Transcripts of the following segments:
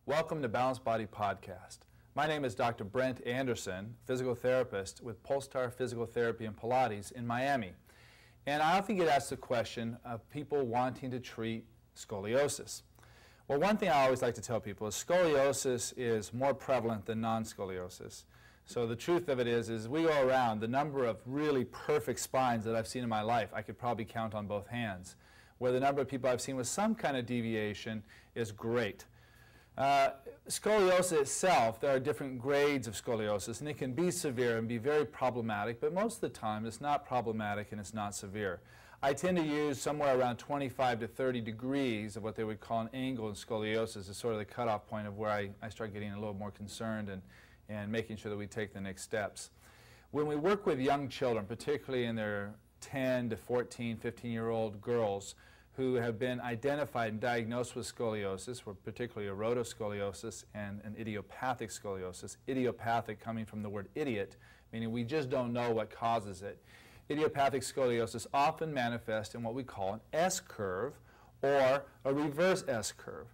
Welcome to Balanced Body Podcast. My name is Dr. Brent Anderson, physical therapist with Polestar Physical Therapy and Pilates in Miami. And I often get asked the question of people wanting to treat scoliosis. Well, one thing I always like to tell people is scoliosis is more prevalent than non-scoliosis. So the truth of it is we go around, the number of really perfect spines that I've seen in my life, I could probably count on both hands, where the number of people I've seen with some kind of deviation is great. Scoliosis itself, there are different grades of scoliosis, and it can be severe and be very problematic, but most of the time it's not problematic and it's not severe. I tend to use somewhere around 25 to 30 degrees of what they would call an angle in scoliosis as sort of the cutoff point of where I start getting a little more concerned and making sure that we take the next steps. When we work with young children, particularly in their 10 to 14, 15-year-old girls, who have been identified and diagnosed with scoliosis, particularly a rotoscoliosis and an idiopathic scoliosis. Idiopathic coming from the word idiot, meaning we just don't know what causes it. Idiopathic scoliosis often manifests in what we call an S-curve or a reverse S-curve.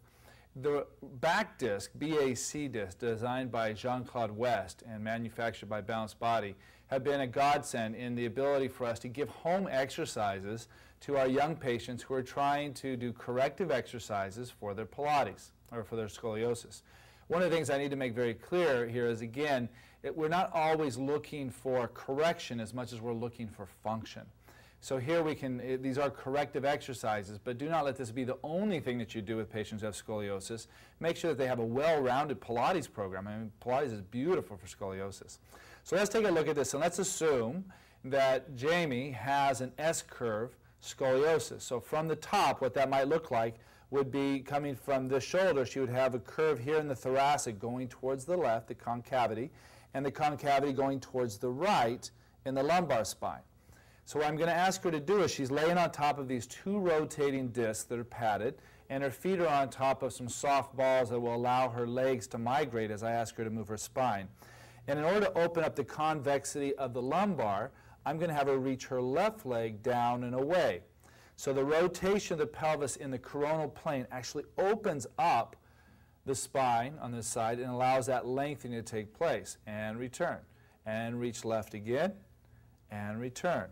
The back disc, BAC disc, designed by Jean-Claude West and manufactured by Balanced Body, have been a godsend in the ability for us to give home exercises to our young patients who are trying to do corrective exercises for their Pilates or for their scoliosis. One of the things I need to make very clear here is, again, we're not always looking for correction as much as we're looking for function. So here these are corrective exercises, but do not let this be the only thing that you do with patients who have scoliosis. Make sure that they have a well-rounded Pilates program. I mean, Pilates is beautiful for scoliosis. So let's take a look at this, and let's assume that Jamie has an S-curve scoliosis. So from the top, what that might look like would be coming from the shoulder. She would have a curve here in the thoracic going towards the left, the concavity, and the concavity going towards the right in the lumbar spine. So what I'm going to ask her to do is she's laying on top of these two rotating discs that are padded, and her feet are on top of some soft balls that will allow her legs to migrate as I ask her to move her spine. And in order to open up the convexity of the lumbar, I'm going to have her reach her left leg down and away. So the rotation of the pelvis in the coronal plane actually opens up the spine on this side and allows that lengthening to take place. And return. And reach left again. And return.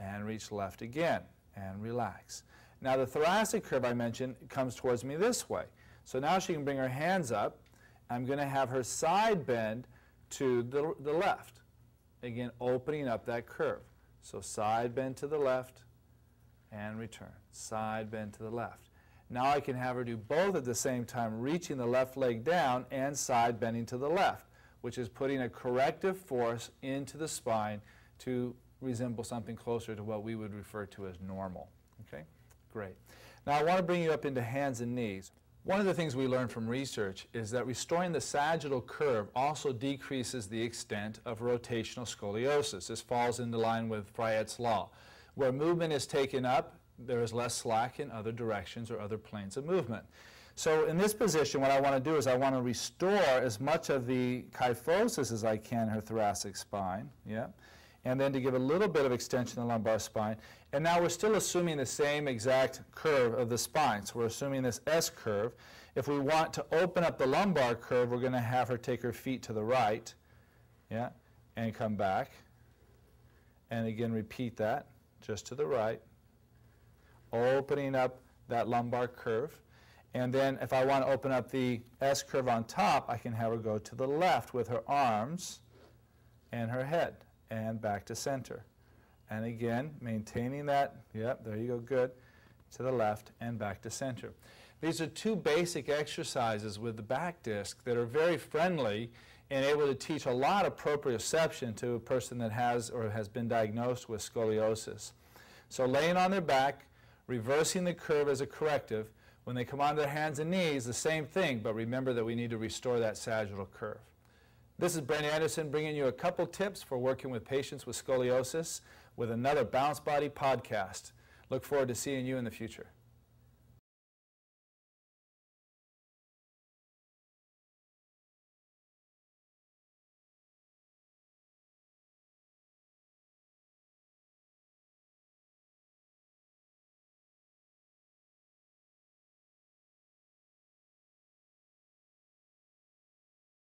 And reach left again. And relax. Now the thoracic curve I mentioned comes towards me this way. So now she can bring her hands up. I'm going to have her side bend to the left. Again, opening up that curve. So side bend to the left and return. Side bend to the left. Now I can have her do both at the same time, reaching the left leg down and side bending to the left, which is putting a corrective force into the spine to resemble something closer to what we would refer to as normal. Okay? Great. Now I want to bring you up into hands and knees. One of the things we learned from research is that restoring the sagittal curve also decreases the extent of rotational scoliosis. This falls into line with Fryette's law. Where movement is taken up, there is less slack in other directions or other planes of movement. So in this position, what I want to do is I want to restore as much of the kyphosis as I can in her thoracic spine. Yeah. And then to give a little bit of extension in the lumbar spine. And now we're still assuming the same exact curve of the spine. So we're assuming this S curve. If we want to open up the lumbar curve, we're going to have her take her feet to the right, yeah, and come back. And again, repeat that, just to the right, opening up that lumbar curve. And then if I want to open up the S curve on top, I can have her go to the left with her arms and her head. And back to center. And again, maintaining that, yep, there you go, good, to the left and back to center. These are two basic exercises with the back disc that are very friendly and able to teach a lot of proprioception to a person that has or has been diagnosed with scoliosis. So laying on their back, reversing the curve as a corrective. When they come on their hands and knees, the same thing, but remember that we need to restore that sagittal curve. This is Brent Anderson bringing you a couple tips for working with patients with scoliosis with another Balanced Body podcast. Look forward to seeing you in the future.